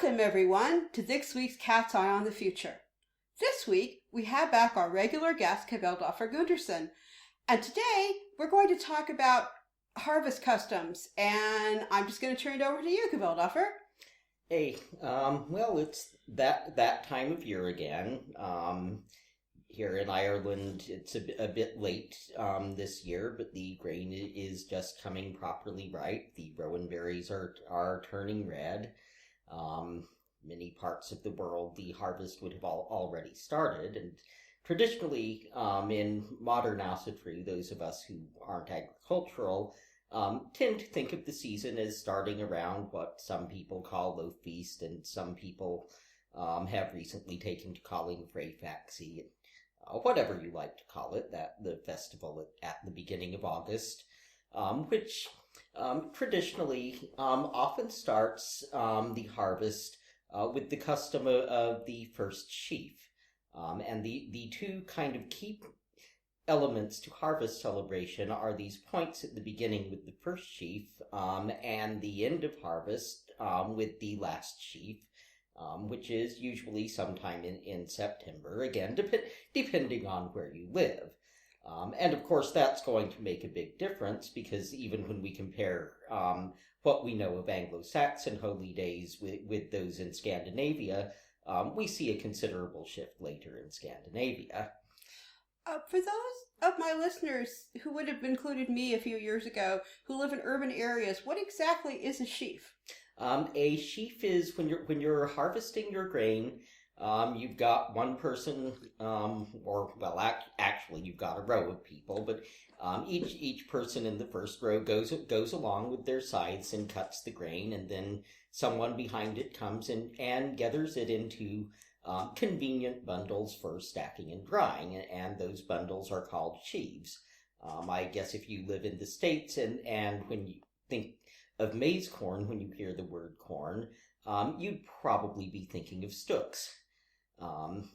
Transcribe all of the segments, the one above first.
Welcome, everyone, to this week's Cat's Eye on the Future. This week, we have back our regular guest, Kvelduflr Gundarsson. And today, we're going to talk about harvest customs. And I'm just going to turn it over to you, Kvelduflr. Hey, well, it's that time of year again. Here in Ireland, it's a bit late this year, but the grain is just coming properly ripe. The rowan berries are turning red. Many parts of the world, the harvest would have already started, and traditionally, in modern Oussatru, those of us who aren't agricultural tend to think of the season as starting around what some people call Loaf Feast, and some people have recently taken to calling Freyfaxi, whatever you like to call it, that the festival at the beginning of August, which traditionally often starts the harvest with the custom of the first sheaf. And the two kind of key elements to harvest celebration are these points at the beginning with the first sheaf and the end of harvest with the last sheaf, which is usually sometime in September, again, depending on where you live. And of course, that's going to make a big difference, because even when we compare what we know of Anglo-Saxon holy days with those in Scandinavia, we see a considerable shift later in Scandinavia. For those of my listeners who would have included me a few years ago, who live in urban areas, what exactly is a sheaf? A sheaf is when you're harvesting your grain. You've got one person, actually you've got a row of people, but each person in the first row goes along with their scythes and cuts the grain, and then someone behind it comes and gathers it into convenient bundles for stacking and drying, and those bundles are called sheaves. I guess if you live in the States and when you think of maize corn, when you hear the word corn, you'd probably be thinking of stooks.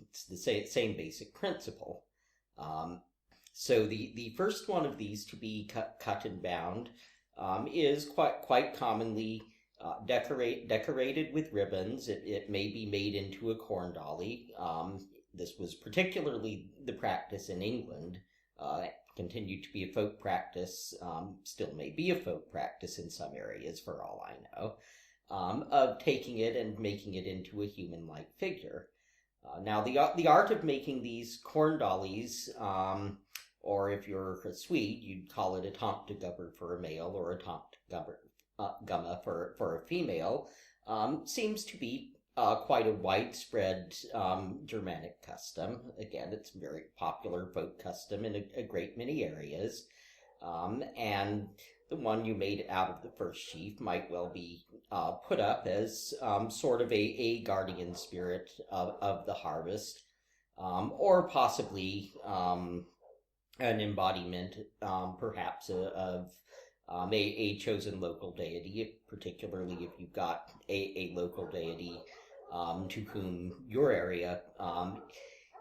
It's the same basic principle. So the first one of these to be cut and bound is quite commonly decorated with ribbons. It may be made into a corn dolly. This was particularly the practice in England. Continued to be a folk practice, still may be a folk practice in some areas for all I know, of taking it and making it into a human-like figure. Now, the art of making these corn dollies, or if you're a Swede, you'd call it a tomtegubber for a male or a tomtegumma for a female, seems to be quite a widespread Germanic custom. Again, it's a very popular folk custom in a great many areas, and the one you made out of the first sheaf might well be put up as sort of a guardian spirit of the harvest, or possibly an embodiment, perhaps, of a chosen local deity, particularly if you've got a local deity to whom your area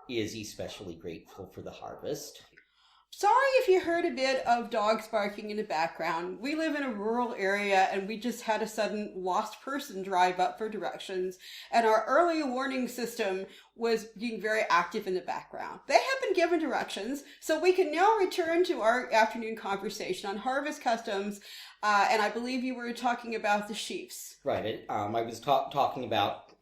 is especially grateful for the harvest. Sorry if you heard a bit of dogs barking in the background. We live in a rural area, and we just had a sudden lost person drive up for directions, and our early warning system was being very active in the background. They have been given directions, so we can now return to our afternoon conversation on harvest customs, and I believe you were talking about the sheafs. Right. I was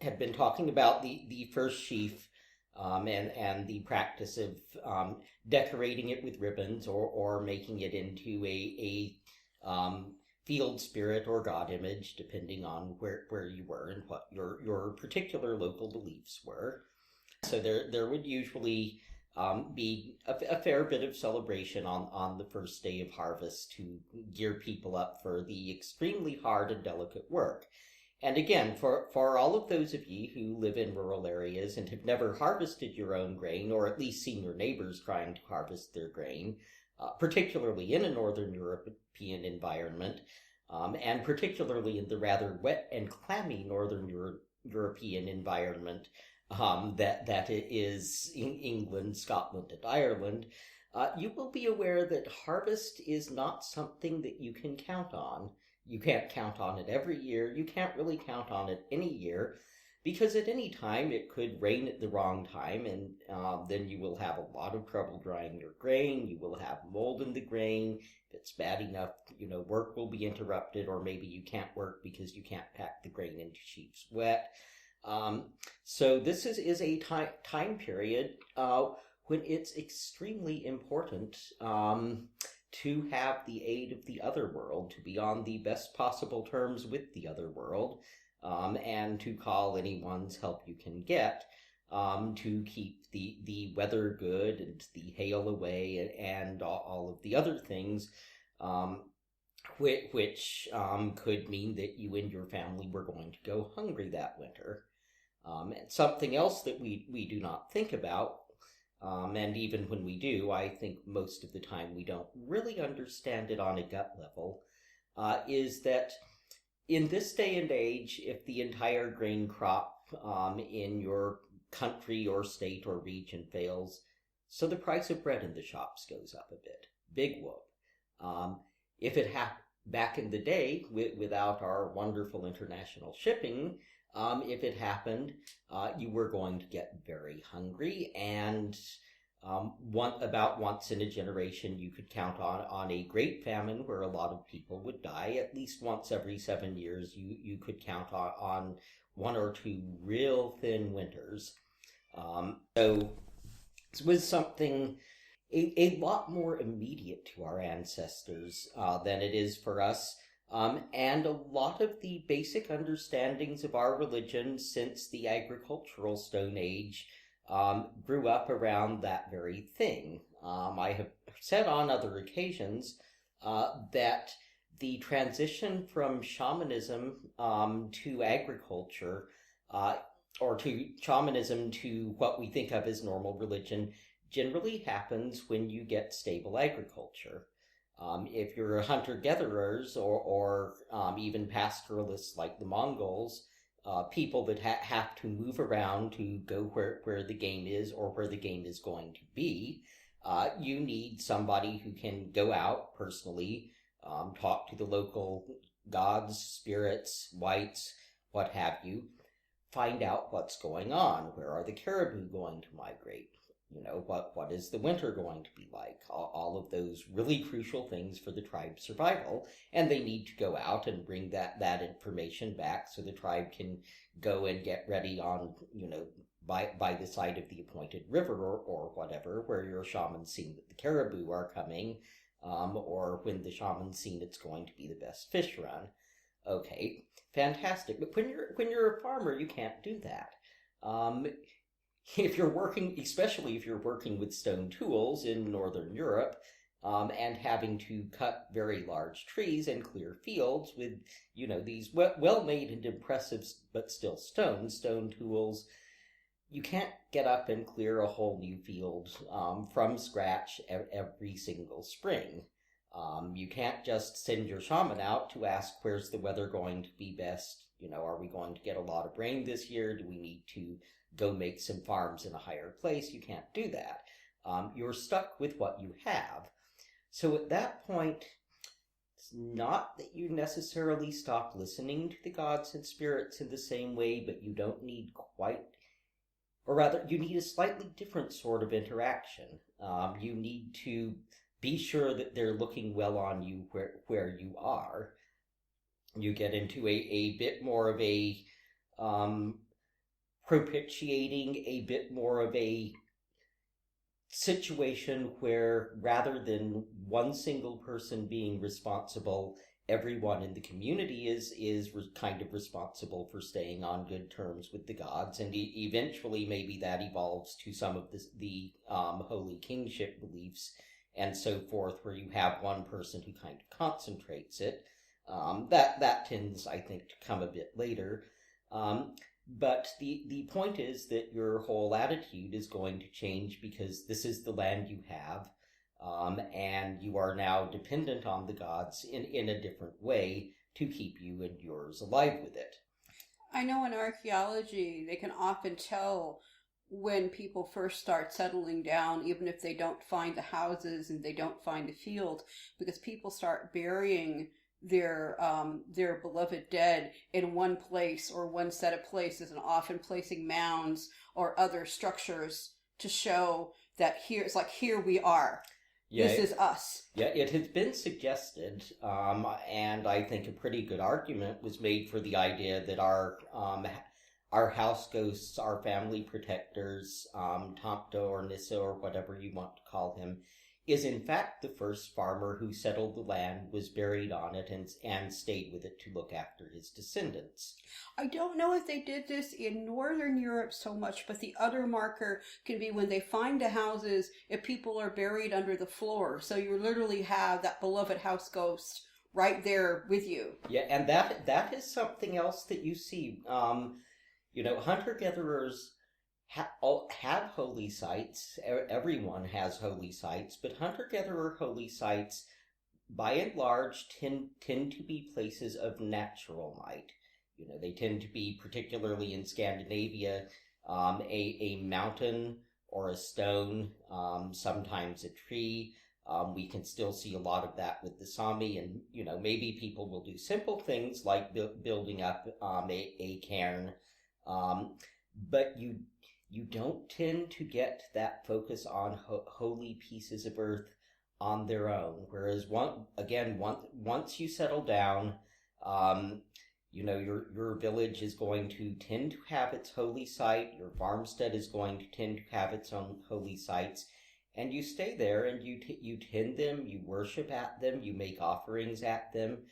had been talking about the first sheaf, and the practice of decorating it with ribbons or making it into a field spirit or god image, depending on where you were and what your particular local beliefs were. So there would usually be a fair bit of celebration on the first day of harvest to gear people up for the extremely hard and delicate work. And again, for all of those of you who live in rural areas and have never harvested your own grain, or at least seen your neighbors trying to harvest their grain, particularly in a Northern European environment, and particularly in the rather wet and clammy Northern European environment that it is in England, Scotland, and Ireland, you will be aware that harvest is not something that you can count on. You can't count on it every year. You can't really count on it any year, because at any time it could rain at the wrong time, and then you will have a lot of trouble drying your grain. You will have mold in the grain. If it's bad enough, work will be interrupted, or maybe you can't work because you can't pack the grain into sheaves wet. So this is a time period when it's extremely important to have the aid of the other world, to be on the best possible terms with the other world, and to call anyone's help you can get, to keep the weather good and the hail away, and all of the other things, which could mean that you and your family were going to go hungry that winter. And something else that we do not think about, and even when we do, I think most of the time we don't really understand it on a gut level, is that in this day and age, if the entire grain crop in your country or state or region fails, so the price of bread in the shops goes up a bit. Big whoop. If it happened back in the day, without our wonderful international shipping, if it happened, you were going to get very hungry, and about once in a generation you could count on a great famine where a lot of people would die. At least once every 7 years you could count on 1 or 2 real thin winters. So this was something a lot more immediate to our ancestors than it is for us. And a lot of the basic understandings of our religion since the agricultural Stone Age grew up around that very thing. I have said on other occasions that the transition from shamanism to agriculture, or to shamanism to what we think of as normal religion, generally happens when you get stable agriculture. If you're hunter-gatherers or even pastoralists like the Mongols, people that have to move around to go where the game is or where the game is going to be, you need somebody who can go out personally, talk to the local gods, spirits, whites, what have you, find out what's going on. Where are the caribou going to migrate? What is the winter going to be like? All of those really crucial things for the tribe's survival, and they need to go out and bring that information back so the tribe can go and get ready on, by the side of the appointed river or whatever, where your shaman's seen that the caribou are coming, or when the shaman's seen it's going to be the best fish run. Okay, fantastic. But when you're a farmer, you can't do that. If you're working, especially if you're working with stone tools in Northern Europe, and having to cut very large trees and clear fields with, these well-made and impressive but still stone tools, you can't get up and clear a whole new field from scratch every single spring. You can't just send your shaman out to ask, where's the weather going to be best? Are we going to get a lot of rain this year? Do we need to go make some farms in a higher place? You can't do that. You're stuck with what you have. So at that point, it's not that you necessarily stop listening to the gods and spirits in the same way, but you don't need or rather, you need a slightly different sort of interaction. You need to be sure that they're looking well on you where you are. You get into a bit more of a propitiating, a bit more of a situation where, rather than one single person being responsible, everyone in the community is kind of responsible for staying on good terms with the gods, and eventually maybe that evolves to some of the holy kingship beliefs and so forth, where you have one person who kind of concentrates it. That tends, I think, to come a bit later. But the point is that your whole attitude is going to change, because this is the land you have, and you are now dependent on the gods in a different way to keep you and yours alive with it. I know in archaeology, they can often tell when people first start settling down, even if they don't find the houses and they don't find the field, because people start burying their beloved dead in one place or one set of places, and often placing mounds or other structures to show that here we are. Yeah, this is us. Yeah, it has been suggested, and I think a pretty good argument was made for the idea that our house ghosts, our family protectors, Tomto or Nissa or whatever you want to call him, is in fact the first farmer who settled the land, was buried on it, and stayed with it to look after his descendants. I don't know if they did this in Northern Europe so much, but the other marker can be when they find the houses, if people are buried under the floor. So you literally have that beloved house ghost right there with you. Yeah, and that is something else that you see. Hunter-gatherers have holy sites. Everyone has holy sites, but hunter-gatherer holy sites, by and large, tend to be places of natural might. They tend to be, particularly in Scandinavia, a mountain or a stone, sometimes a tree. We can still see a lot of that with the Sami, and maybe people will do simple things like building up a cairn, but you don't tend to get that focus on holy pieces of earth on their own. Whereas once you settle down, your village is going to tend to have its holy site. Your farmstead is going to tend to have its own holy sites, and you stay there and you tend them, you worship at them, you make offerings at them.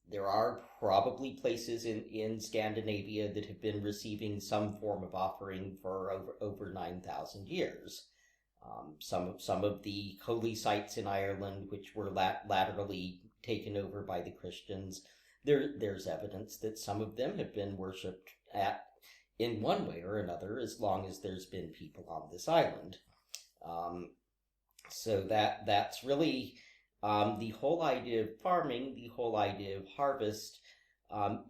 There are probably places in Scandinavia that have been receiving some form of offering for over 9,000 years. Some of the holy sites in Ireland, which were laterally taken over by the Christians, there's evidence that some of them have been worshipped at in one way or another as long as there's been people on this island. So that's really the whole idea of farming, the whole idea of harvest,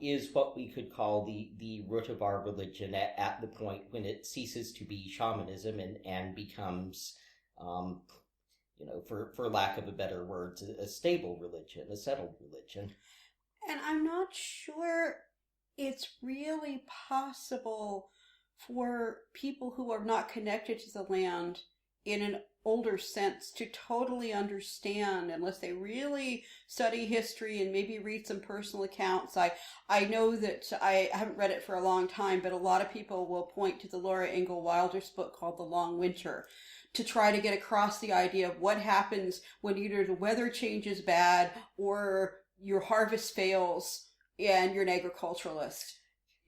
is what we could call the root of our religion at the point when it ceases to be shamanism and becomes, for lack of a better word, a stable religion, a settled religion. And I'm not sure it's really possible for people who are not connected to the land in an older sense to totally understand, unless they really study history and maybe read some personal accounts. I know that I haven't read it for a long time, but a lot of people will point to the Laura Ingalls Wilder's book called The Long Winter to try to get across the idea of what happens when either the weather changes bad or your harvest fails and you're an agriculturalist.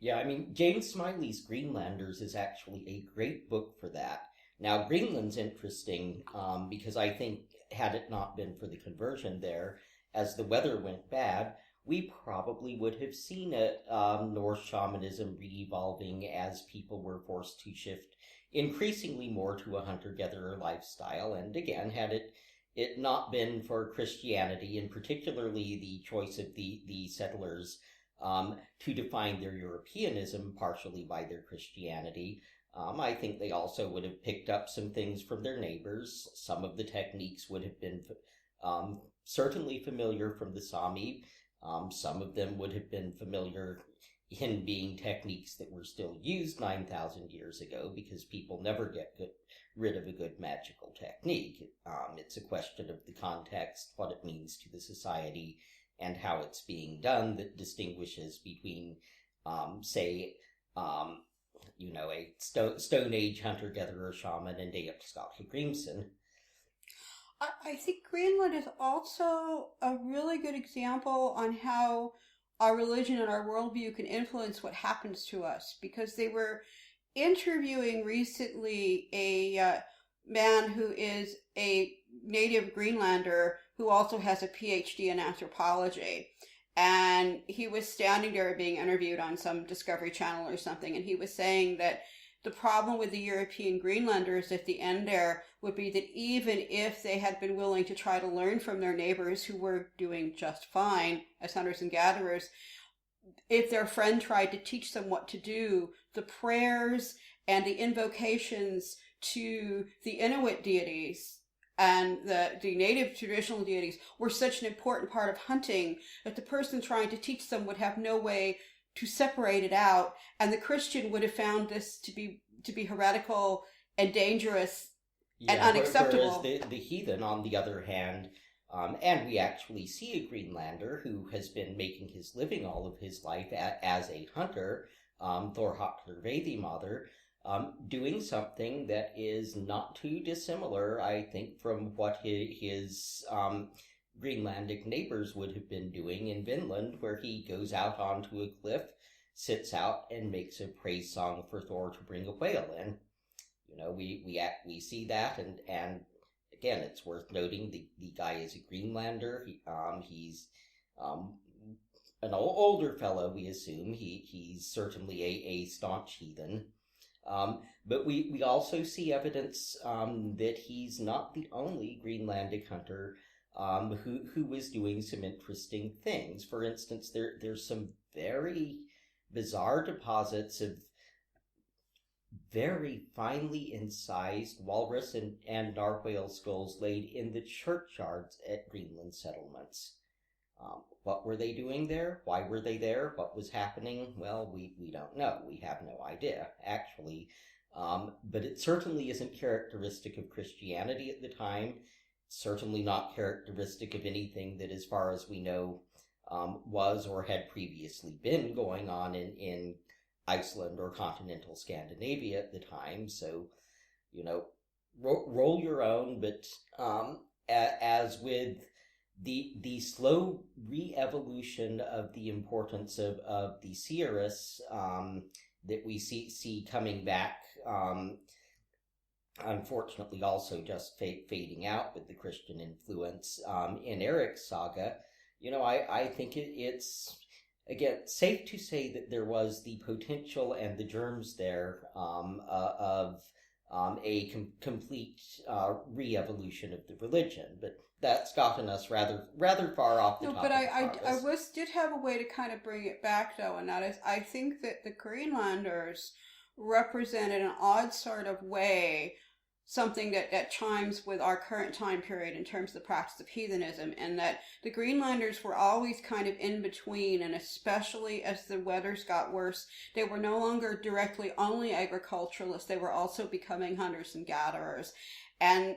Yeah, I mean, James Smiley's Greenlanders is actually a great book for that. Now, Greenland's interesting because I think had it not been for the conversion there, as the weather went bad, we probably would have seen Norse shamanism re-evolving as people were forced to shift increasingly more to a hunter-gatherer lifestyle. And again, had it not been for Christianity, and particularly the choice of the settlers to define their Europeanism partially by their Christianity, I think they also would have picked up some things from their neighbors. Some of the techniques would have been certainly familiar from the Sami. Some of them would have been familiar in being techniques that were still used 9,000 years ago, because people never get rid of a good magical technique. It's a question of the context, what it means to the society, and how it's being done that distinguishes between, a Stone Age hunter-gatherer shaman and a Scotland Grimson. I think Greenland is also a really good example on how our religion and our worldview can influence what happens to us, because they were interviewing recently a man who is a native Greenlander who also has a PhD in anthropology. And he was standing there being interviewed on some Discovery Channel or something, and he was saying that the problem with the European Greenlanders at the end there would be that even if they had been willing to try to learn from their neighbors who were doing just fine as hunters and gatherers, if their friend tried to teach them what to do, the prayers and the invocations to the Inuit deities and the native traditional deities were such an important part of hunting that the person trying to teach them would have no way to separate it out, and the Christian would have found this to be heretical and dangerous and unacceptable. Whereas the heathen, on the other hand, and we actually see a Greenlander who has been making his living all of his life as a hunter, Thorhakler Veðimaður, doing something that is not too dissimilar, I think, from what his Greenlandic neighbors would have been doing in Vinland, where he goes out onto a cliff, sits out, and makes a praise song for Thor to bring a whale in. We see that, and again, it's worth noting the guy is a Greenlander. He's an older fellow, we assume. He's certainly a staunch heathen. But we also see evidence that he's not the only Greenlandic hunter who was doing some interesting things. For instance, there's some very bizarre deposits of very finely incised walrus and narwhal skulls laid in the churchyards at Greenland settlements. What were they doing there? Why were they there? What was happening? Well, we don't know. We have no idea, actually. But it certainly isn't characteristic of Christianity at the time. It's certainly not characteristic of anything that, as far as we know, was or had previously been going on in Iceland or continental Scandinavia at the time. So, roll your own, but as with the slow re-evolution of the importance of the Seerus that we see coming back, unfortunately also just fading out with the Christian influence in Eric's saga, I think it's, again, safe to say that there was the potential and the germs there of a complete re-evolution of the religion, but that's gotten us rather far off the topic. No, but I did have a way to kind of bring it back, though, and that is, I think that the Greenlanders represented an odd sort of way something that chimes with our current time period in terms of the practice of heathenism, and that the Greenlanders were always kind of in between, and especially as the weathers got worse, they were no longer directly only agriculturalists, they were also becoming hunters and gatherers. And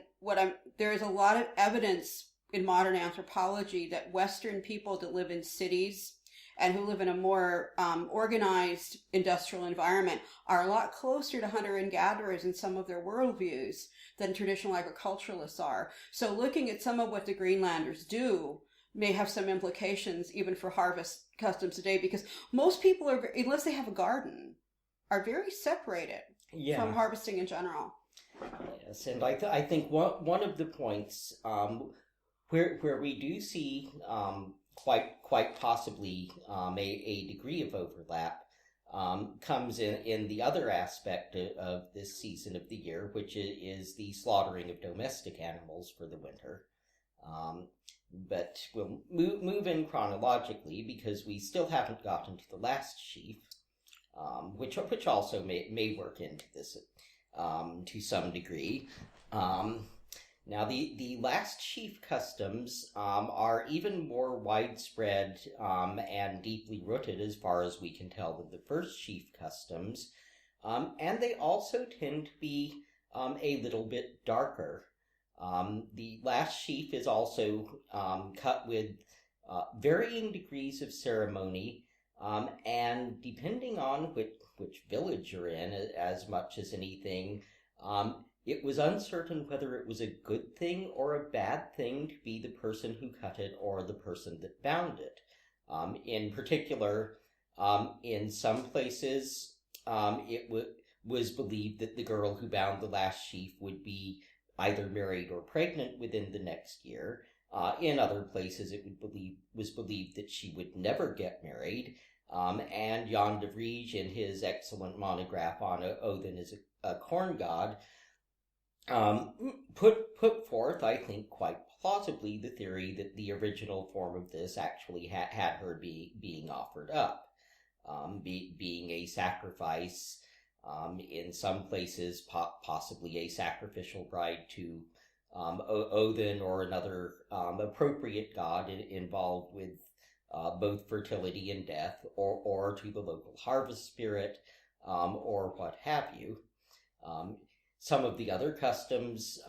there is a lot of evidence in modern anthropology that Western people that live in cities and who live in a more organized industrial environment are a lot closer to hunter and gatherers in some of their worldviews than traditional agriculturalists are. So looking at some of what the Greenlanders do may have some implications even for harvest customs today, because most people are, unless they have a garden, are very separated from harvesting in general. Yes, and I think one of the points where we do see quite possibly a degree of overlap comes in the other aspect of this season of the year, which is the slaughtering of domestic animals for the winter. But we'll move in chronologically, because we still haven't gotten to the last sheaf, which also may work into this to some degree. Now, the last sheaf customs are even more widespread and deeply rooted, as far as we can tell, than the first sheaf customs, and they also tend to be a little bit darker. The last sheaf is also cut with varying degrees of ceremony, and depending on which village you're in, as much as anything, it was uncertain whether it was a good thing or a bad thing to be the person who cut it or the person that bound it. In particular, in some places, it was believed that the girl who bound the last sheaf would be either married or pregnant within the next year. In other places, it was believed that she would never get married. And Jan de Vries, in his excellent monograph on Odin as a corn god, put forth, I think, quite plausibly, the theory that the original form of this actually had her being offered up, being a sacrifice, in some places possibly a sacrificial bride to Odin or another appropriate god involved with both fertility and death, or to the local harvest spirit, or what have you. Some of the other customs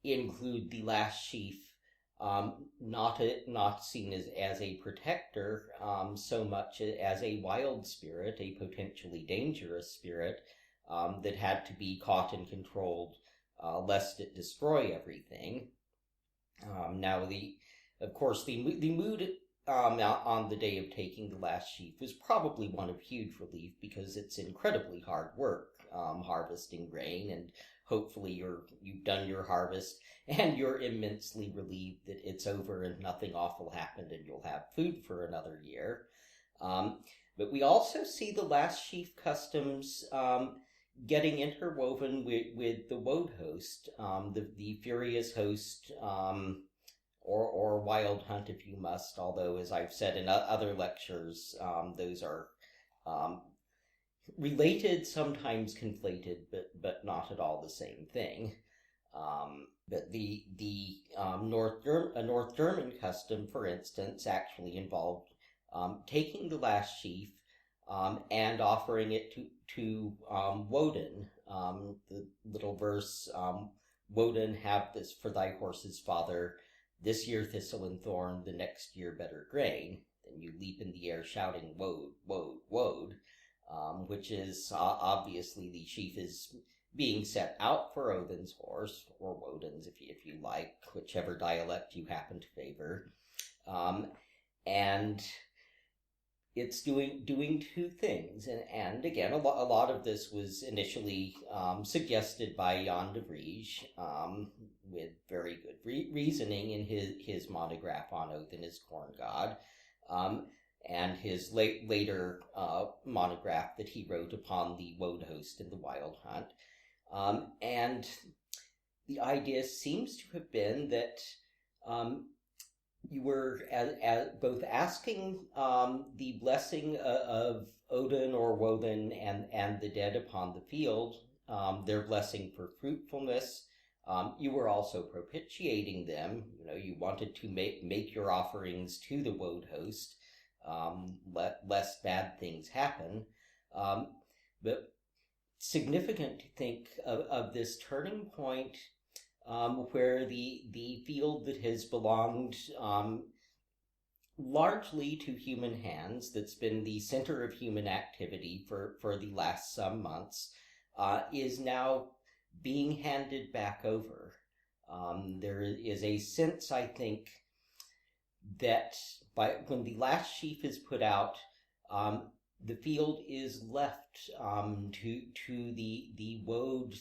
include the last sheaf, not seen as a protector so much as a wild spirit, a potentially dangerous spirit that had to be caught and controlled lest it destroy everything. Now, of course, the mood on the day of taking the last sheaf was probably one of huge relief, because it's incredibly hard work harvesting grain, and hopefully you've done your harvest and you're immensely relieved that it's over and nothing awful happened and you'll have food for another year. But we also see the last sheaf customs getting interwoven with the woad host, the furious host, or wild hunt if you must, although, as I've said in other lectures, those are related, sometimes conflated, but not at all the same thing. But the North German custom, for instance, actually involved taking the last sheaf and offering it to Woden. The little verse, Woden, have this for thy horse's father, this year thistle and thorn, the next year better grain. Then you leap in the air shouting, Wode, Wode, Wode, which is obviously the sheaf is being set out for Odin's horse, or Woden's if you like, whichever dialect you happen to favor. And it's doing two things, and again, a lot of this was initially suggested by Jan de Vries, with very good reasoning in his monograph on Odin as corn god, and his later monograph that he wrote upon the woad host and the wild hunt. And the idea seems to have been that you were both asking the blessing of Odin or Woden and the dead upon the field, their blessing for fruitfulness. You were also propitiating them. You wanted to make your offerings to the woad host, lest bad things happen. But significant to think of this turning point, where the field that has belonged largely to human hands, that's been the center of human activity for the last some months, is now being handed back over. There is a sense, I think, that when the last sheaf is put out, the field is left to the woad,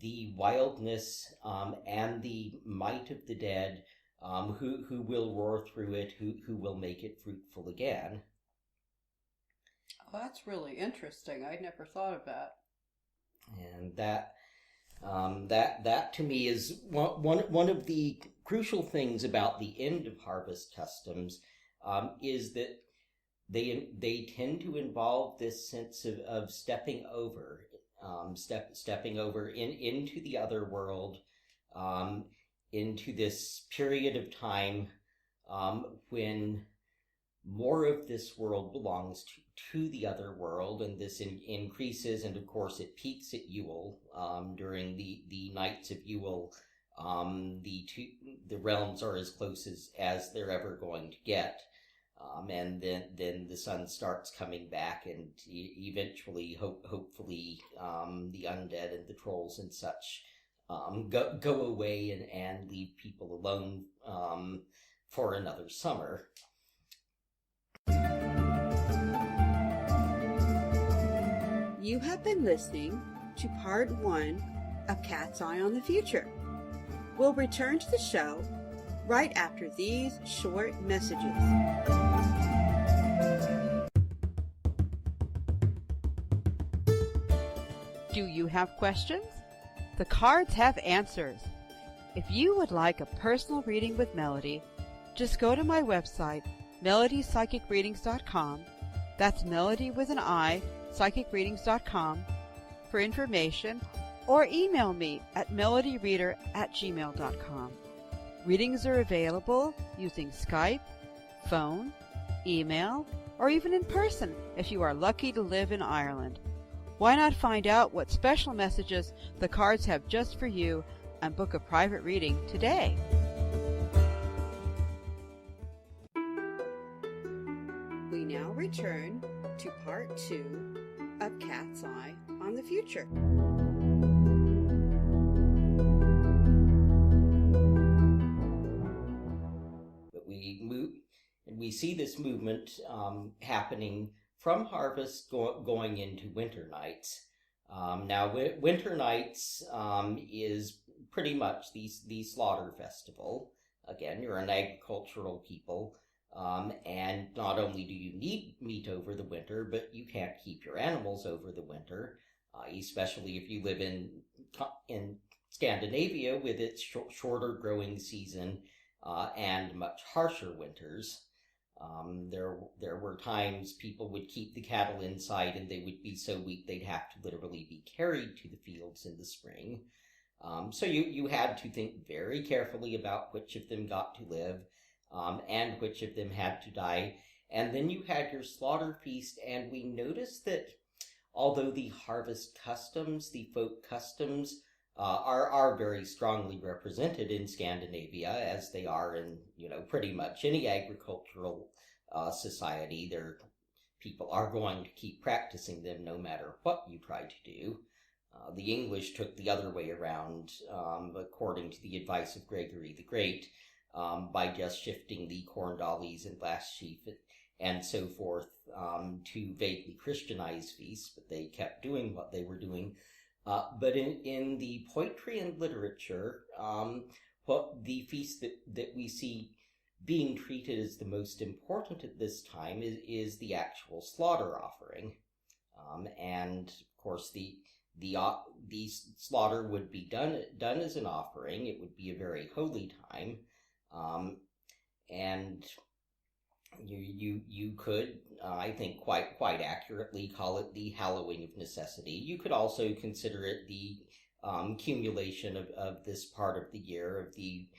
the wildness, and the might of the dead, who will roar through it, who will make it fruitful again. Oh, that's really interesting. I'd never thought of that. And that to me is one of the crucial things about the end of harvest customs, is that they tend to involve this sense of stepping over, stepping over into the other world, into this period of time when more of this world belongs to the other world, and this increases, and of course it peaks at Yule. During the nights of Yule, the realms are as close as they're ever going to get. And then the sun starts coming back, and eventually, hopefully, the undead and the trolls and such go away and leave people alone for another summer. You have been listening to part 1 of Cat's Eye on the Future. We'll return to the show right after these short messages. Do you have questions? The cards have answers. If you would like a personal reading with Melody, just go to my website, melodipsychicreadings.com. That's Melody with an I, psychicreadings.com, for information or email me at melodyreader@gmail.com. Readings are available using Skype, phone, email, or even in person if you are lucky to live in Ireland. Why not find out what special messages the cards have just for you and book a private reading today? We now return to part 2 of Cat's Eye on the Future. But we see this movement happening from harvest going into winter nights. Now, winter nights is pretty much the slaughter festival. Again, you're an agricultural people, and not only do you need meat over the winter, but you can't keep your animals over the winter, especially if you live in Scandinavia with its shorter growing season and much harsher winters. There were times people would keep the cattle inside and they would be so weak they'd have to literally be carried to the fields in the spring. So you had to think very carefully about which of them got to live and which of them had to die. And then you had your slaughter feast, and we noticed that although the harvest customs, the folk customs, are very strongly represented in Scandinavia, as they are in, pretty much any agricultural society. Their people are going to keep practicing them no matter what you try to do. The English took the other way around, according to the advice of Gregory the Great, by just shifting the corn dollies and last sheaf and so forth to vaguely Christianized feasts, but they kept doing what they were doing. But in the poetry and literature, what the feast that we see being treated as the most important at this time is the actual slaughter offering. And of course the slaughter would be done as an offering. It would be a very holy time. And you could, I think, quite accurately call it the hallowing of necessity. You could also consider it the accumulation of this part of the year, of the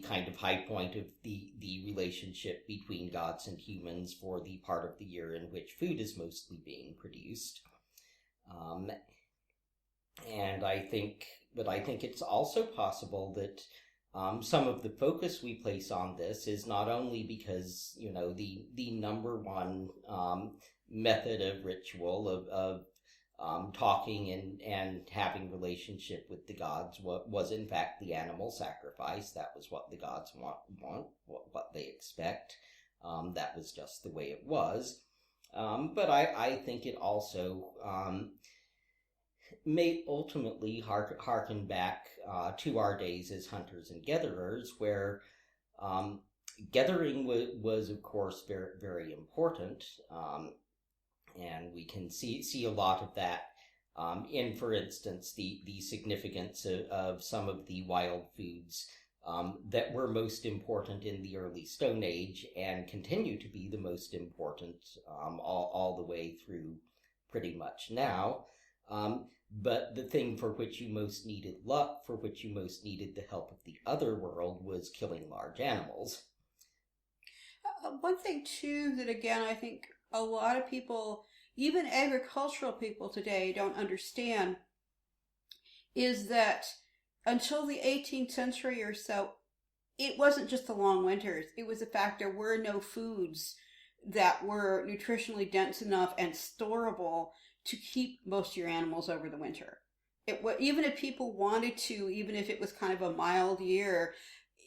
kind of high point of the relationship between gods and humans for the part of the year in which food is mostly being produced. And I think it's also possible that some of the focus we place on this is not only because, the number one method of ritual of talking and having relationship with the gods was in fact the animal sacrifice. That was what the gods want, what they expect. That was just the way it was. But I think it also may ultimately harken back to our days as hunters and gatherers, where gathering was of course very, very important, and we can see a lot of that in, for instance, the significance of some of the wild foods that were most important in the early Stone Age and continue to be the most important all the way through pretty much now. But the thing for which you most needed luck, for which you most needed the help of the other world, was killing large animals. One thing, too, that again, I think a lot of people, even agricultural people today, don't understand is that until the 18th century or so, it wasn't just the long winters. It was the fact there were no foods that were nutritionally dense enough and storable to keep most of your animals over the winter. Even if people wanted to, even if it was kind of a mild year,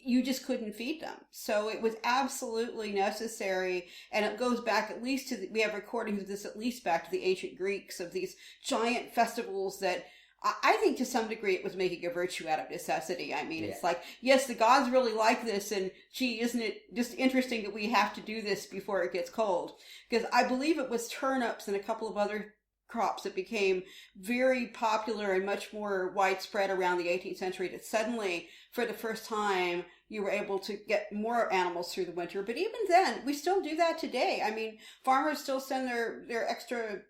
you just couldn't feed them. So it was absolutely necessary, and it goes back at least to, we have recordings of this at least back to the ancient Greeks, of these giant festivals that I think to some degree it was making a virtue out of necessity. I mean, It's like, yes, the gods really like this, and gee, isn't it just interesting that we have to do this before it gets cold? Because I believe it was turnips and a couple of other crops that became very popular and much more widespread around the 18th century, that suddenly, for the first time, you were able to get more animals through the winter. But even then, we still do that today. I mean, farmers still send their extra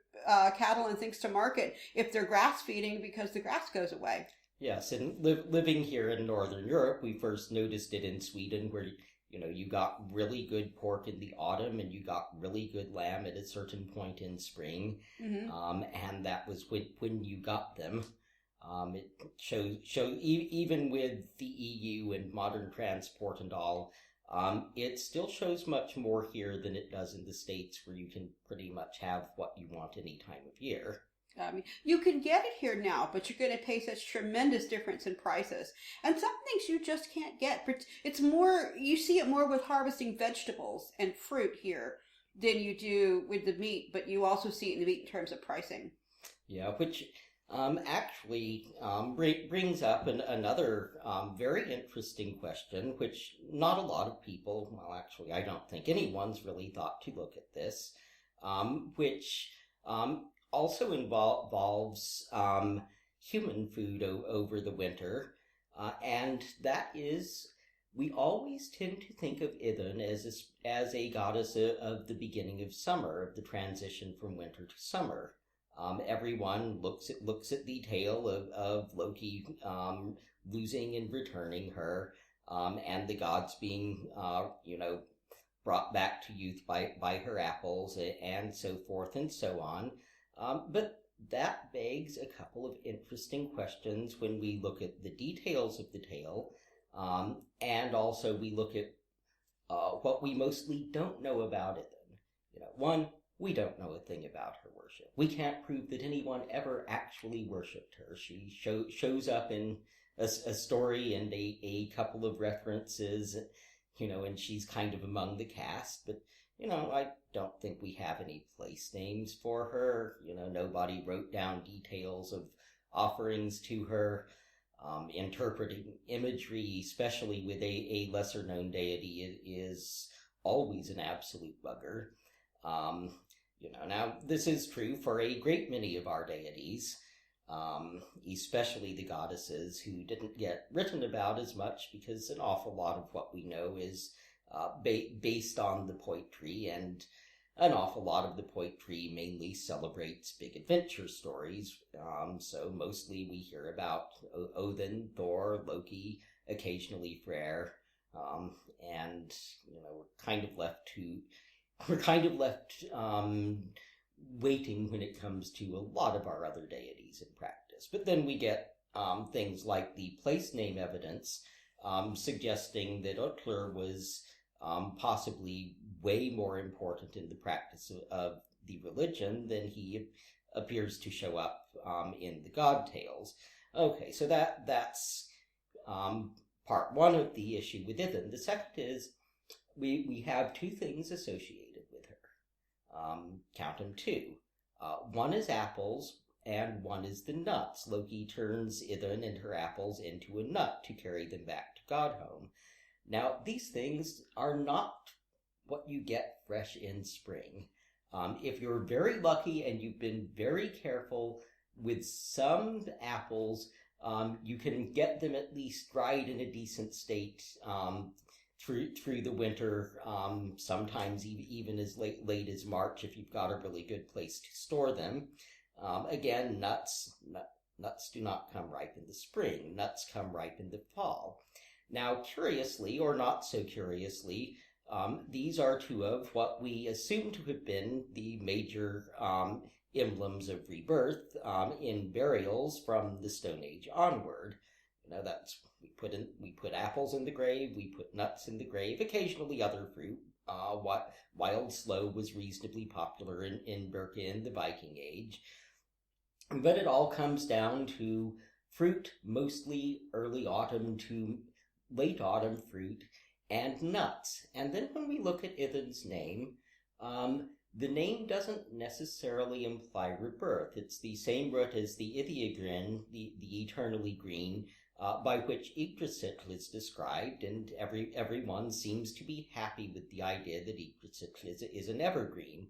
cattle and things to market if they're grass feeding because the grass goes away. Yes, and living here in Northern Europe, we first noticed it in Sweden, where you got really good pork in the autumn, and you got really good lamb at a certain point in spring, and that was when you got them. It shows even with the EU and modern transport and all, it still shows much more here than it does in the States, where you can pretty much have what you want any time of year. You can get it here now, but you're going to pay such tremendous difference in prices. And some things you just can't get. It's more, you see it more with harvesting vegetables and fruit here than you do with the meat, but you also see it in the meat in terms of pricing. Yeah, which actually brings up another very interesting question, which not a lot of people, well, actually, I don't think anyone's really thought to look at this, which also involves human food over the winter, and that is, we always tend to think of Heathen as a goddess of the beginning of summer, of the transition from winter to summer. Everyone looks at the tale of Loki losing and returning her, and the gods being brought back to youth by her apples, and so forth and so on. But that begs a couple of interesting questions when we look at the details of the tale, and also we look at what we mostly don't know about it. One, we don't know a thing about her worship. We can't prove that anyone ever actually worshipped her. She shows up in a story and a couple of references, and she's kind of among the cast, but I don't think we have any place names for her. Nobody wrote down details of offerings to her. Interpreting imagery, especially with a lesser-known deity, is always an absolute bugger. Now, this is true for a great many of our deities, especially the goddesses, who didn't get written about as much because an awful lot of what we know is based on the poetry, and an awful lot of the poetry mainly celebrates big adventure stories. So mostly we hear about Odin, Thor, Loki, occasionally Freyr, and we're kind of left waiting when it comes to a lot of our other deities in practice. But then we get things like the place name evidence, suggesting that Kvelduflr was possibly way more important in the practice of the religion than he appears to show up in the god tales. Okay, so that's part one of the issue with Heathen. The second is we have two things associated with her. Count them two. One is apples, and one is the nuts. Loki turns Heathen and her apples into a nut to carry them back to Godhome. Now, these things are not what you get fresh in spring. If you're very lucky and you've been very careful with some apples, you can get them at least dried in a decent state through the winter, sometimes even as late as March if you've got a really good place to store them. Again, nuts do not come ripe in the spring. Nuts come ripe in the fall. Now, curiously, or not so curiously, these are two of what we assume to have been the major emblems of rebirth in burials from the Stone Age onward. That's we put apples in the grave, we put nuts in the grave, occasionally other fruit. Wild sloe was reasonably popular in Birke in the Viking Age. But it all comes down to fruit, mostly early autumn to late autumn fruit, and nuts. And then when we look at Heathen's name, the name doesn't necessarily imply rebirth. It's the same root as the Ithiagrin, the eternally green, by which Yggdrasil is described, and everyone seems to be happy with the idea that Yggdrasil is an evergreen.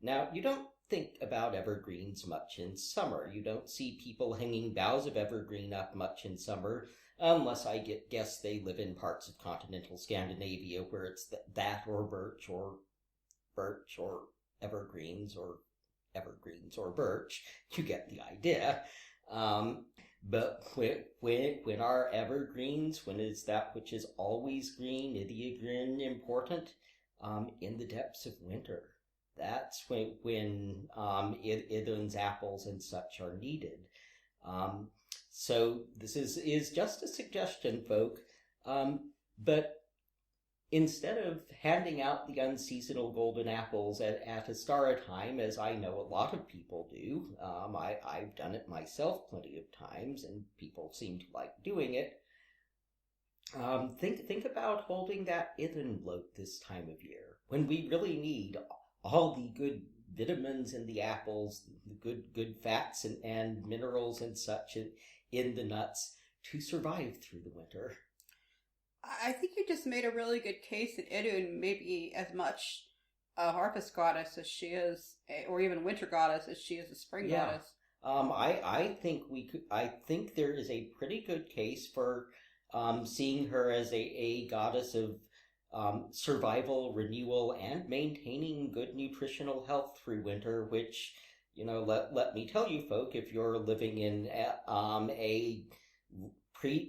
Now, you don't think about evergreens much in summer. You don't see people hanging boughs of evergreen up much in summer, unless I guess they live in parts of continental Scandinavia where it's that or birch or evergreens or evergreens or birch. You get the idea. But when our evergreens, when it's that which is always green, idiogrin important, in the depths of winter, that's when Heathen's apples and such are needed. So this is just a suggestion, folk. But instead of handing out the unseasonal golden apples at Astara time, as I know a lot of people do, I've done it myself plenty of times, and people seem to like doing it. Think about holding that Heathen bloat this time of year, when we really need all the good vitamins in the apples, the good fats and minerals and such in the nuts to survive through the winter. I think you just made a really good case that Idun may be as much a harvest goddess as she is, or even winter goddess as she is a spring goddess. I think there is a pretty good case for seeing her as a goddess of survival, renewal, and maintaining good nutritional health through winter, which, let me tell you, folk, if you're living in a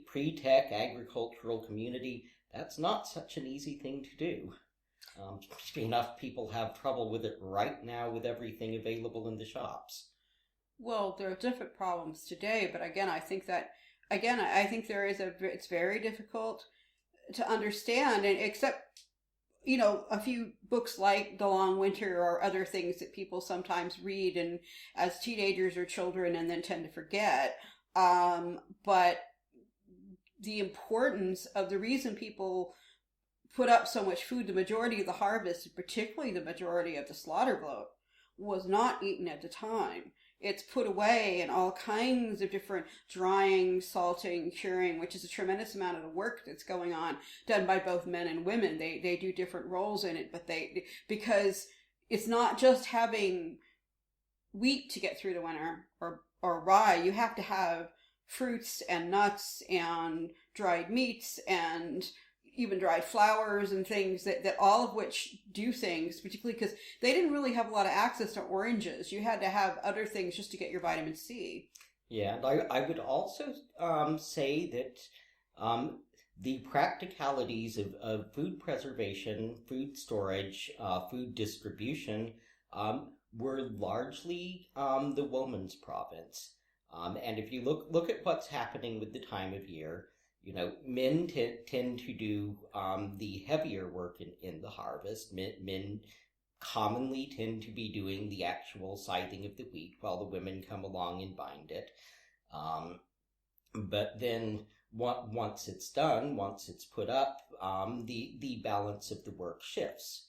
pre-tech agricultural community, that's not such an easy thing to do. Enough people have trouble with it right now with everything available in the shops. Well, there are different problems today, but I think it's very difficult to understand, and except, a few books like The Long Winter or other things that people sometimes read and as teenagers or children and then tend to forget. But the importance of the reason people put up so much food, the majority of the harvest, particularly the majority of the slaughter bloat, was not eaten at the time. It's put away in all kinds of different drying, salting, curing, which is a tremendous amount of the work that's going on, done by both men and women. They do different roles in it, but because it's not just having wheat to get through the winter or rye. You have to have fruits and nuts and dried meats and even dried flowers and things that all of which do things, particularly because they didn't really have a lot of access to oranges. You had to have other things just to get your vitamin C. Yeah, and I would also say that the practicalities of food preservation, food storage, food distribution were largely the woman's province. And if you look at what's happening with the time of year, men tend to do the heavier work in the harvest. Men commonly tend to be doing the actual scything of the wheat while the women come along and bind it. But then once it's done, once it's put up, the balance of the work shifts.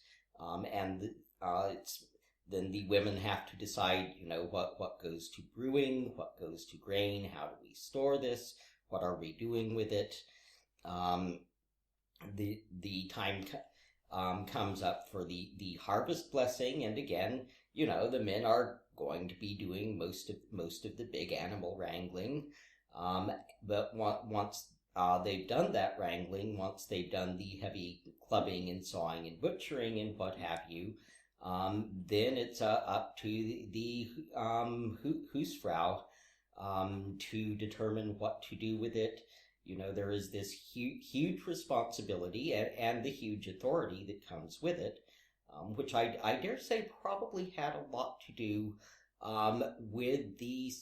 Then the women have to decide, what goes to brewing, what goes to grain, how do we store this, what are we doing with it? The time comes up for the harvest blessing, and again, the men are going to be doing most of the big animal wrangling. But once they've done that wrangling, once they've done the heavy clubbing and sawing and butchering and what have you, then it's up to the Husfrau to determine what to do with it. There is this huge responsibility and the huge authority that comes with it, which I dare say probably had a lot to do with the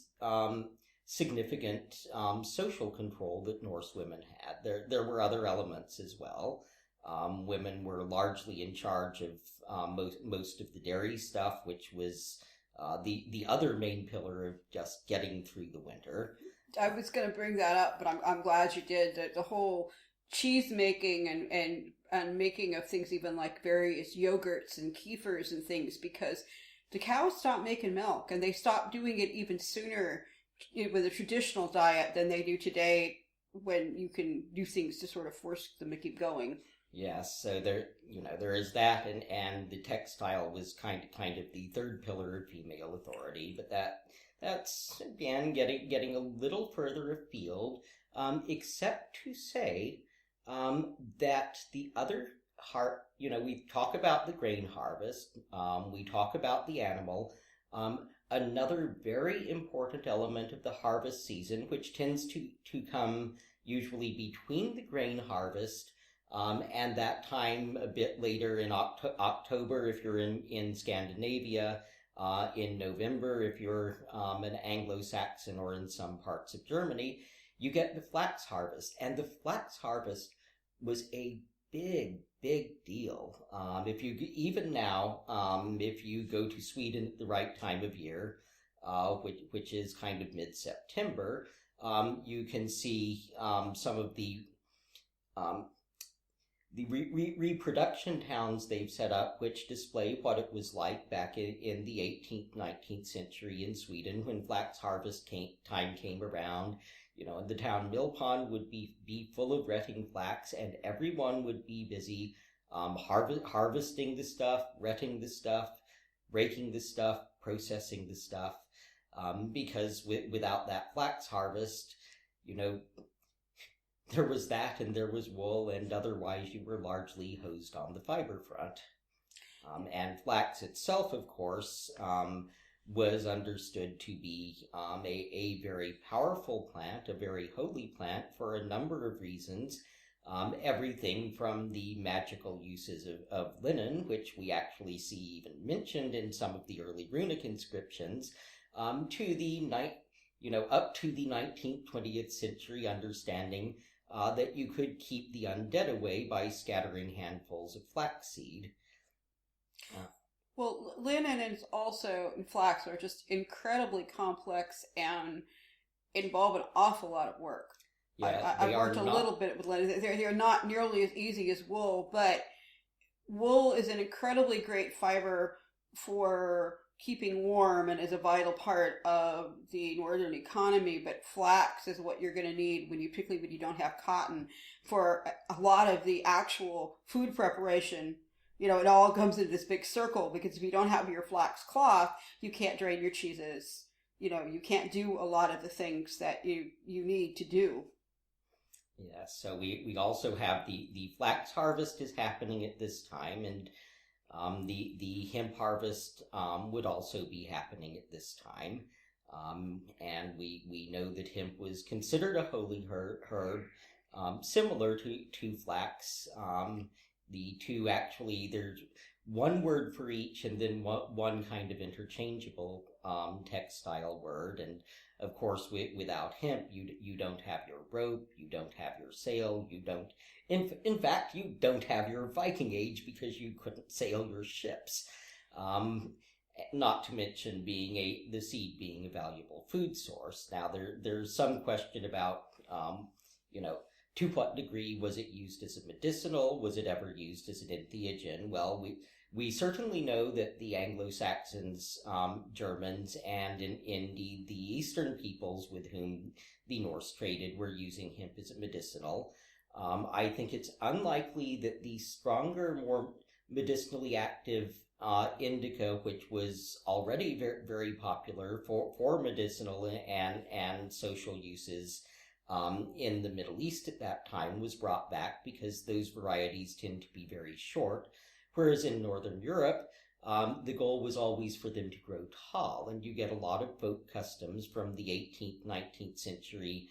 significant social control that Norse women had. There were other elements as well. Women were largely in charge of most of the dairy stuff, which was the other main pillar of just getting through the winter. I was going to bring that up, but I'm glad you did. The whole cheese making and making of things, even like various yogurts and kefirs and things, because the cows stopped making milk, and they stopped doing it even sooner with a traditional diet than they do today, when you can do things to sort of force them to keep going. Yes, so there is that, and the textile was kind of the third pillar of female authority, but that's again getting a little further afield, except to say that the other we talk about the grain harvest, we talk about the animal, Another very important element of the harvest season, which tends to come usually between the grain harvest and that time a bit later in October if you're in Scandinavia, in November if you're an Anglo-Saxon or in some parts of Germany, you get the flax harvest. And the flax harvest was a big deal. If you even now, if you go to Sweden at the right time of year, which is kind of mid-September, you can see some of the reproduction towns they've set up, which display what it was like back in the 18th, 19th century in Sweden when flax harvest time came around. You know, the town mill pond would be full of retting flax, and everyone would be busy harvesting the stuff, retting the stuff, raking the stuff, processing the stuff, because without that flax harvest, you know, there was that and there was wool, and otherwise you were largely hosed on the fiber front. And flax itself, of course, was understood to be a very powerful plant, a very holy plant for a number of reasons. Everything from the magical uses of linen, which we actually see even mentioned in some of the early runic inscriptions, to the up to the 19th, 20th century understanding that you could keep the undead away by scattering handfuls of flaxseed. Well, linen and flax are just incredibly complex and involve an awful lot of work. Yeah, I've worked a little bit with linen. They're not nearly as easy as wool, but wool is an incredibly great fiber for keeping warm and is a vital part of the northern economy. But flax is what you're going to need particularly when you don't have cotton, for a lot of the actual food preparation. You know, it all comes into this big circle, because if you don't have your flax cloth, you can't drain your cheeses. You know, you can't do a lot of the things that you need to do. Yeah, so we also have the flax harvest is happening at this time, and the hemp harvest would also be happening at this time. And we know that hemp was considered a holy herb, similar to flax. The two actually, there's one word for each, and then one kind of interchangeable textile word. And of course, without hemp, you don't have your rope, you don't have your sail, you don't. In fact, you don't have your Viking Age, because you couldn't sail your ships. Not to mention the seed being a valuable food source. Now there's some question about to what degree was it used as a medicinal? Was it ever used as an entheogen? Well, we certainly know that the Anglo-Saxons, Germans, and indeed the Eastern peoples with whom the Norse traded were using hemp as a medicinal. I think it's unlikely that the stronger, more medicinally active indica, which was already very, very popular for medicinal and social uses, in the Middle East at that time, was brought back, because those varieties tend to be very short, whereas in Northern Europe, the goal was always for them to grow tall, and you get a lot of folk customs from the 18th, 19th century,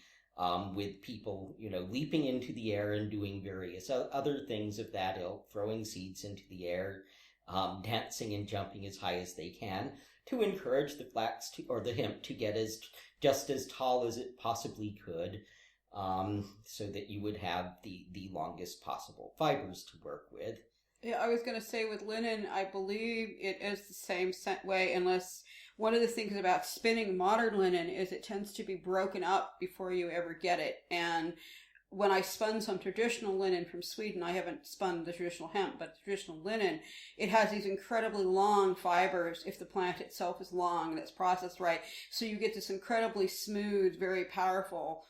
with people, leaping into the air and doing various other things of that ilk, throwing seeds into the air, dancing and jumping as high as they can, to encourage the flax or the hemp to get just as tall as it possibly could, so that you would have the longest possible fibers to work with. Yeah, I was going to say with linen, I believe it is the same way, unless one of the things about spinning modern linen is it tends to be broken up before you ever get it. And when I spun some traditional linen from Sweden, I haven't spun the traditional hemp, but the traditional linen, it has these incredibly long fibers if the plant itself is long and it's processed right. So you get this incredibly smooth, very powerful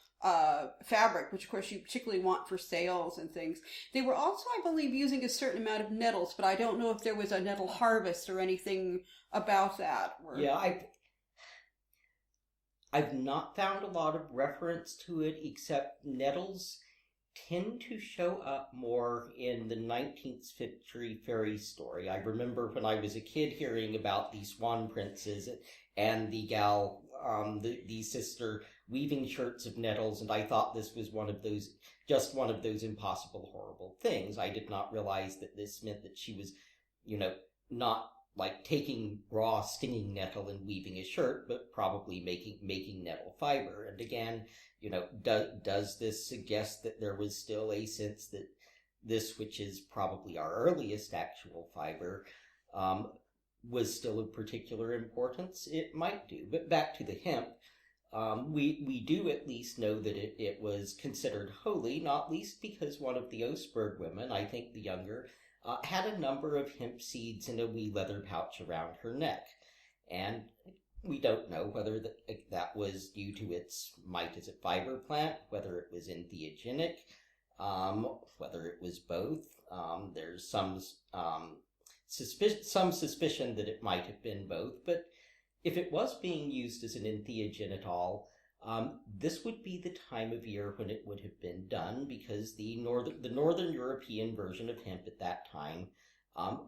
fabric, which of course you particularly want for sails and things. They were also, I believe, using a certain amount of nettles, but I don't know if there was a nettle harvest or anything about that. Yeah, I've not found a lot of reference to it, except nettles tend to show up more in the 19th century fairy story. I remember when I was a kid hearing about the swan princes and the gal, the sister weaving shirts of nettles, and I thought this was just one of those impossible, horrible things. I did not realize that this meant that she was, not like taking raw stinging nettle and weaving a shirt, but probably making nettle fiber. And again, does this suggest that there was still a sense that this, which is probably our earliest actual fiber, was still of particular importance? It might do. But back to the hemp, we do at least know that it was considered holy, not least because one of the Oseberg women, I think the younger, had a number of hemp seeds in a wee leather pouch around her neck. And we don't know whether that was due to its might as a fiber plant, whether it was entheogenic, whether it was both. There's some suspicion that it might have been both, but if it was being used as an entheogen at all, this would be the time of year when it would have been done, because the northern European version of hemp at that time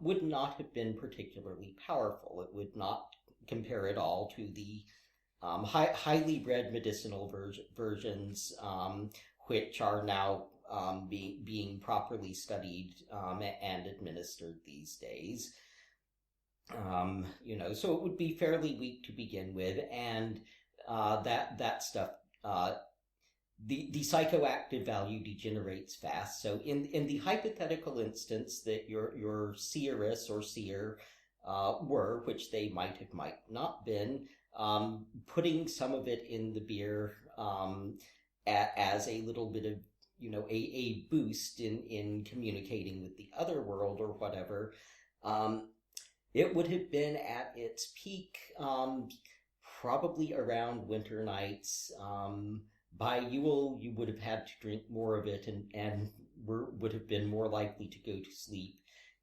would not have been particularly powerful. It would not compare at all to the highly bred medicinal versions, which are now being properly studied and administered these days. So it would be fairly weak to begin with, and that stuff, the psychoactive value degenerates fast. So in the hypothetical instance that your seeress or seer were, which they might not been, putting some of it in the beer as a little bit of a boost in communicating with the other world or whatever, it would have been at its peak probably around winter nights. By Yule, you would have had to drink more of it and would have been more likely to go to sleep,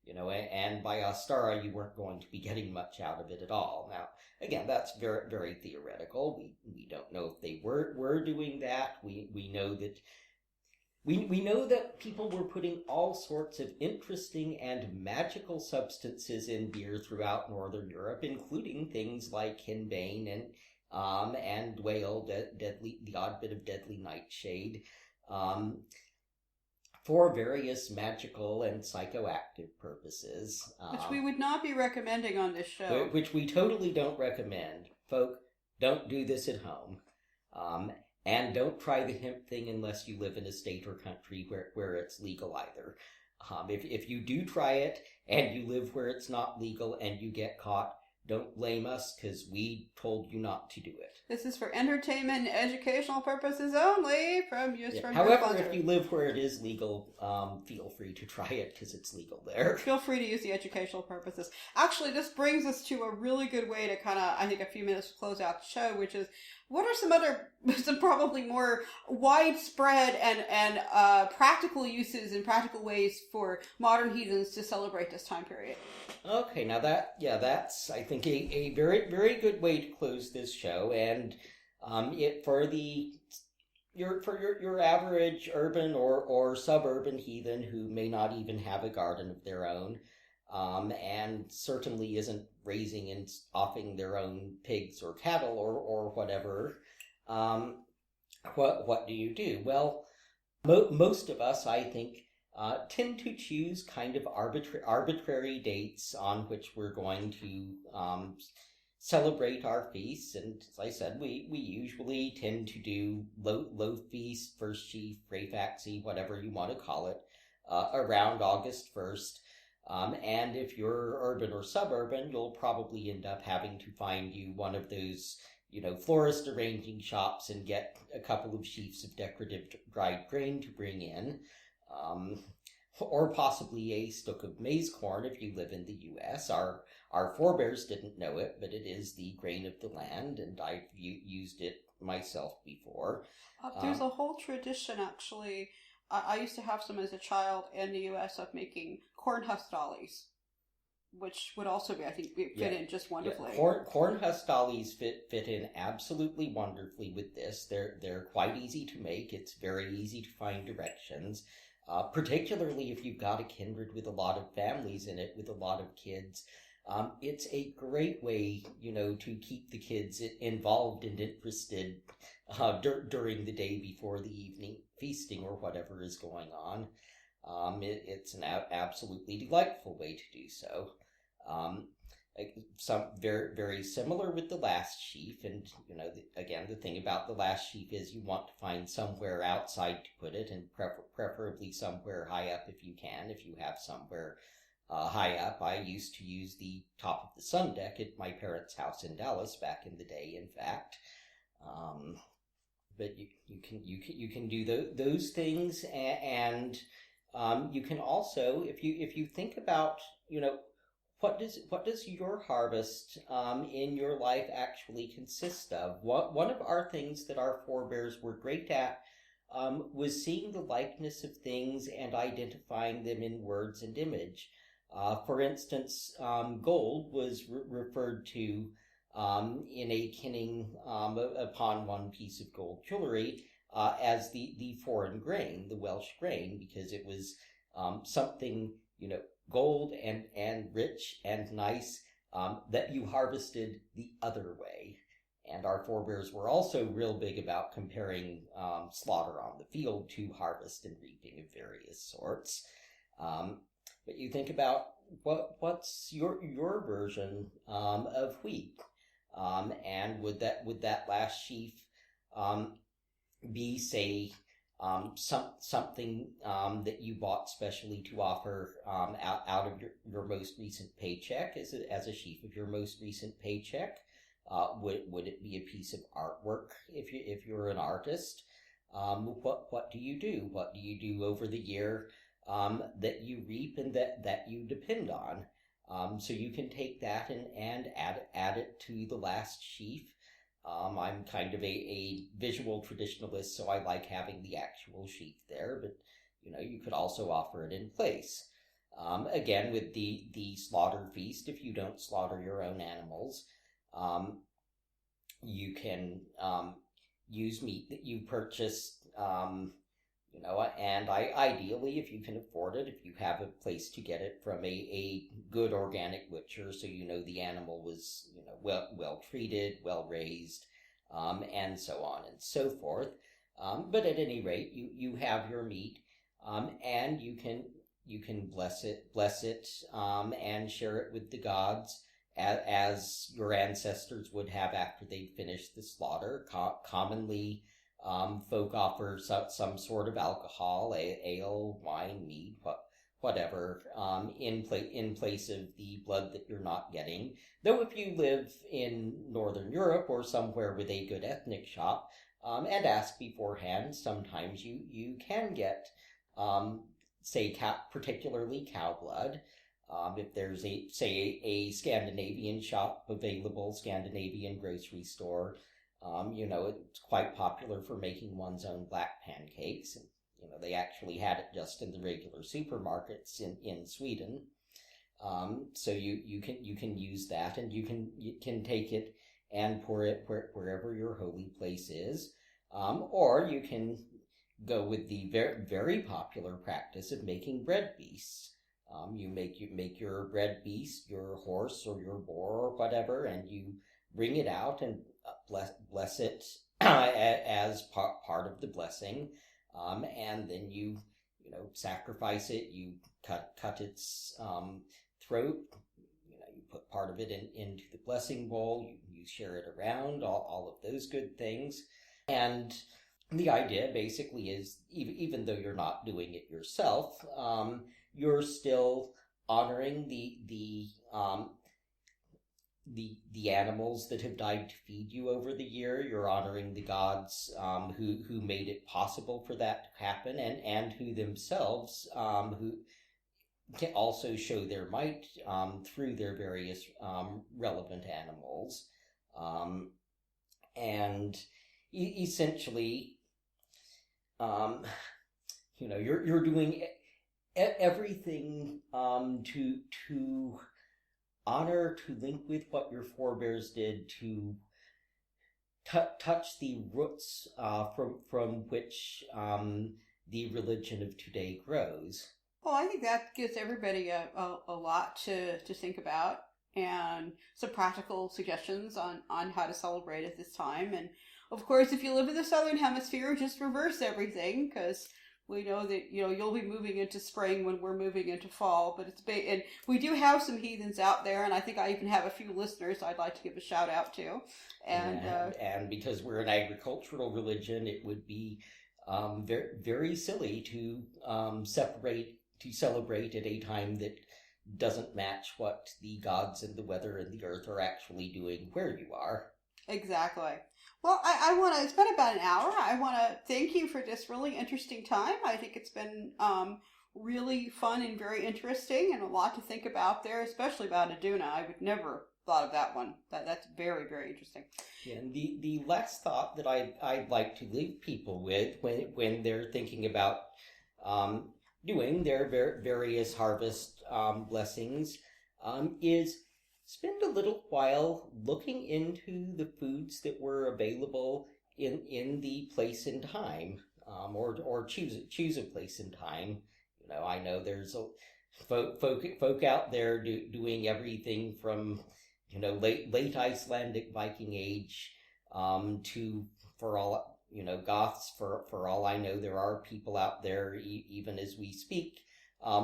and by Ostara, you weren't going to be getting much out of it at all. Now, again, that's very, very theoretical. We don't know if they were doing that. We know that we know that people were putting all sorts of interesting and magical substances in beer throughout Northern Europe, including things like henbane and whale, the odd bit of deadly nightshade, for various magical and psychoactive purposes. Which we would not be recommending on this show. Which we totally don't recommend. Folk, don't do this at home. And don't try the hemp thing unless you live in a state or country where it's legal either. If you do try it and you live where it's not legal and you get caught, don't blame us, because we told you not to do it. This is for entertainment and educational purposes only. However, if you live where it is legal, feel free to try it, because it's legal there. Feel free to use the educational purposes. Actually, this brings us to a really good way to kind of, I think, a few minutes to close out the show, which is, what are some probably more widespread and practical uses and practical ways for modern heathens to celebrate this time period? Okay, now that's, I think, a very, very good way to close this show, and your average urban or suburban heathen who may not even have a garden of their own, and certainly isn't raising and offing their own pigs or cattle or whatever, what do you do? Well, most of us, I think, tend to choose kind of arbitrary dates on which we're going to celebrate our feasts. And as I said, we usually tend to do low feast, first sheaf, Freyfaxi, whatever you want to call it, around August 1st. And if you're urban or suburban, you'll probably end up having to find you one of those, florist arranging shops and get a couple of sheafs of decorative dried grain to bring in. Or possibly a stook of maize corn if you live in the U.S. Our forebears didn't know it, but it is the grain of the land, and I've used it myself before. There's a whole tradition, actually. I used to have some as a child in the U.S. of making corn husk dollies. which would also be, I think, fit in just wonderfully. Corn husk dollies fit in absolutely wonderfully with this. They're quite easy to make. It's very easy to find directions, particularly if you've got a kindred with a lot of families in it, with a lot of kids. It's a great way, to keep the kids involved and interested during the day before the evening feasting or whatever is going on. It's an absolutely delightful way to do so. Some very, very similar with the last sheaf, and again, the thing about the last sheaf is you want to find somewhere outside to put it, and preferably somewhere high up if you can. If you have somewhere high up, I used to use the top of the sun deck at my parents' house in Dallas back in the day. In fact, but you can do those things, and you can also, if you think about, what does your harvest in your life actually consist of? One of our things that our forebears were great at was seeing the likeness of things and identifying them in words and image. For instance, gold was referred to in a kinning upon one piece of gold jewelry as the foreign grain, the Welsh grain, because it was something, gold and rich and nice that you harvested the other way. And our forebears were also real big about comparing slaughter on the field to harvest and reaping of various sorts. But you think about what's your version of wheat, and would that last sheaf be, say, something that you bought specially to offer out of your most recent paycheck as a sheaf of your most recent paycheck? Would it be a piece of artwork if you're an artist? What do you do? What do you do over the year that you reap and that you depend on? So you can take that and add it to the last sheaf. I'm kind of a visual traditionalist, so I like having the actual sheaf there, but you could also offer it in place. Again, with the slaughter feast, if you don't slaughter your own animals, you can use meat that you purchased, and ideally, if you can afford it, if you have a place to get it from a good organic butcher, so the animal was well treated, well raised, and so on and so forth. But at any rate, you have your meat, and you can bless it, and share it with the gods, as your ancestors would have after they'd finished the slaughter. Commonly, folk offer some sort of alcohol, ale, wine, mead, whatever, in place of the blood that you're not getting. Though if you live in Northern Europe or somewhere with a good ethnic shop, and ask beforehand, sometimes you can get, say, particularly cow blood. If there's a Scandinavian shop available, Scandinavian grocery store, it's quite popular for making one's own black pancakes. And, they actually had it just in the regular supermarkets in Sweden. So you can use that, and you can take it and pour it wherever your holy place is. Or you can go with the very, very popular practice of making bread beasts. You make your bread beast, your horse or your boar or whatever, and you bring it out and bless it as part of the blessing, and then you sacrifice it. You cut its throat. You put part of it into the blessing bowl. You share it around. All of those good things, and the idea basically is, even though you're not doing it yourself, you're still honoring the animals that have died to feed you over the year. You're honoring the gods who made it possible for that to happen, and who themselves who can also show their might through their various relevant animals, and essentially, you're doing everything to honor, to link with what your forebears did, to touch the roots from which the religion of today grows. Well, I think that gives everybody a lot to think about, and some practical suggestions on how to celebrate at this time. And of course, if you live in the Southern Hemisphere, just reverse everything, because we know that, you'll be moving into spring when we're moving into fall. But and we do have some heathens out there, and I think I even have a few listeners I'd like to give a shout out to. And because we're an agricultural religion, it would be very, very silly to celebrate at a time that doesn't match what the gods and the weather and the earth are actually doing where you are. Exactly. Well, I want to, it's been about an hour. I want to thank you for this really interesting time. I think it's been really fun and very interesting, and a lot to think about there, especially about Aduna. I would never thought of that one. That's very, very interesting. Yeah, and the last thought that I'd like to leave people with when they're thinking about doing their various harvest blessings is spend a little while looking into the foods that were available in the place and time, or choose a place and time. I know there's folk out there doing everything from late Icelandic Viking Age to, for all Goths. For all I know, there are people out there even as we speak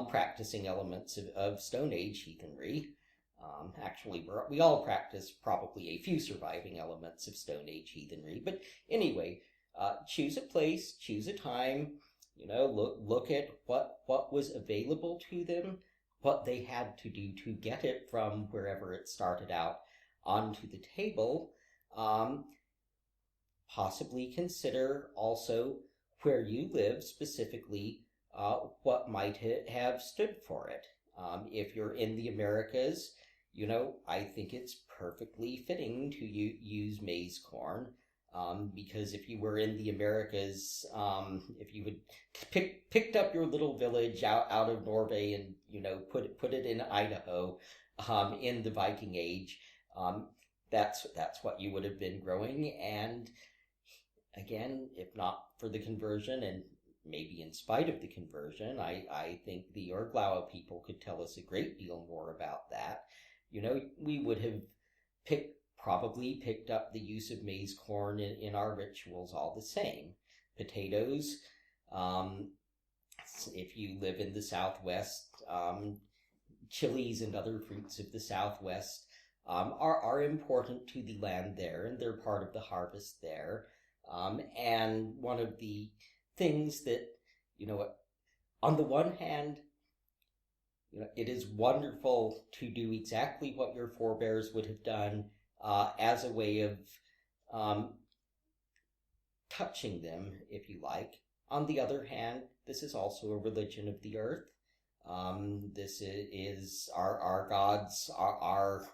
practicing elements of Stone Age heathenry. Actually, we all practice probably a few surviving elements of Stone Age heathenry. But anyway, choose a place, choose a time, look at what was available to them, what they had to do to get it from wherever it started out onto the table. Possibly consider also where you live specifically, what might have stood for it. If you're in the Americas, I think it's perfectly fitting to use maize corn, because if you were in the Americas, if you had picked up your little village out of Norway and put it in Idaho, in the Viking Age, that's what you would have been growing. And again, if not for the conversion, and maybe in spite of the conversion, I think the Orglawa people could tell us a great deal more about that. We would have probably picked up the use of maize corn in our rituals all the same. Potatoes, if you live in the Southwest, chilies and other fruits of the Southwest are important to the land there, and they're part of the harvest there. And one of the things that, on the one hand, it is wonderful to do exactly what your forebears would have done as a way of touching them, if you like. On the other hand, this is also a religion of the earth. This is our gods are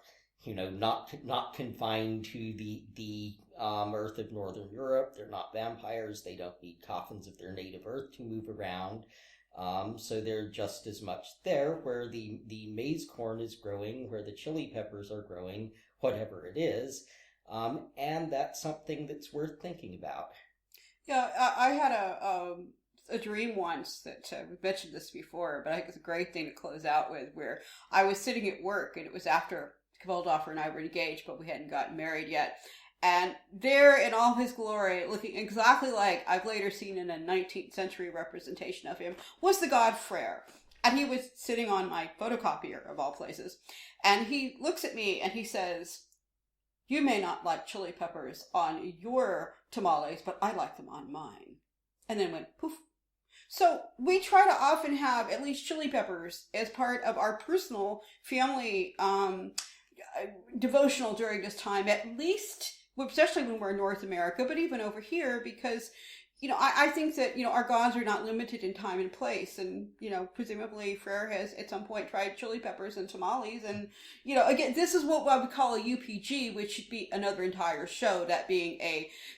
not confined to the earth of Northern Europe. They're not vampires. They don't need coffins of their native earth to move around. So they're just as much there where the maize corn is growing, where the chili peppers are growing, whatever it is. And that's something that's worth thinking about. Yeah, I had a dream once that we mentioned this before, but I think it's a great thing to close out with, where I was sitting at work, and it was after Kvelduflr and I were engaged, but we hadn't gotten married yet. And there in all his glory, looking exactly like I've later seen in a 19th century representation of him, was the god Freyr. And he was sitting on my photocopier, of all places. And he looks at me and he says, "You may not like chili peppers on your tamales, but I like them on mine." And then went poof. So we try to often have at least chili peppers as part of our personal family devotional during this time, at least, especially when we're in North America, but even over here, because, I think that, our gods are not limited in time and place. And, presumably Freyr has at some point tried chili peppers and tamales. And, again, this is what I would call a UPG, which should be another entire show, that being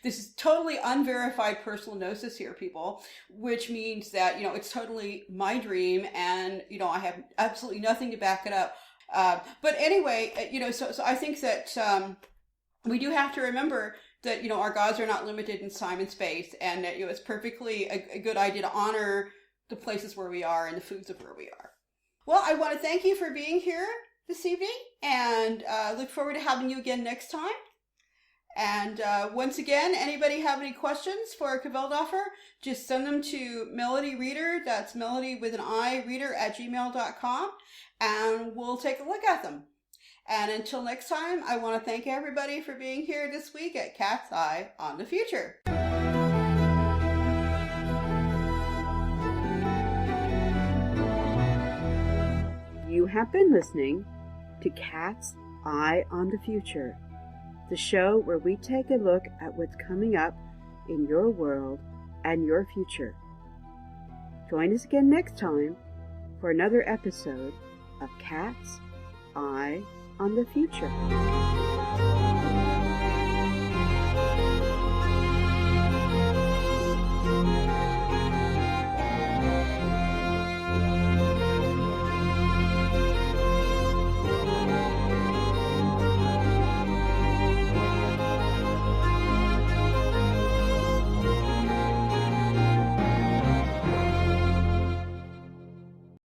this is totally unverified personal gnosis here, people, which means that, it's totally my dream, and, I have absolutely nothing to back it up. But anyway, so I think that we do have to remember that, our gods are not limited in time and space, and that, it's perfectly a good idea to honor the places where we are and the foods of where we are. Well, I want to thank you for being here this evening, and look forward to having you again next time. And once again, anybody have any questions for Kvelduflr, just send them to Melodi Reader, that's Melody with an I, reader @gmail.com, and we'll take a look at them. And until next time, I want to thank everybody for being here this week at Cat's Eye on the Future. You have been listening to Cat's Eye on the Future, the show where we take a look at what's coming up in your world and your future. Join us again next time for another episode of Cat's Eye on the Future.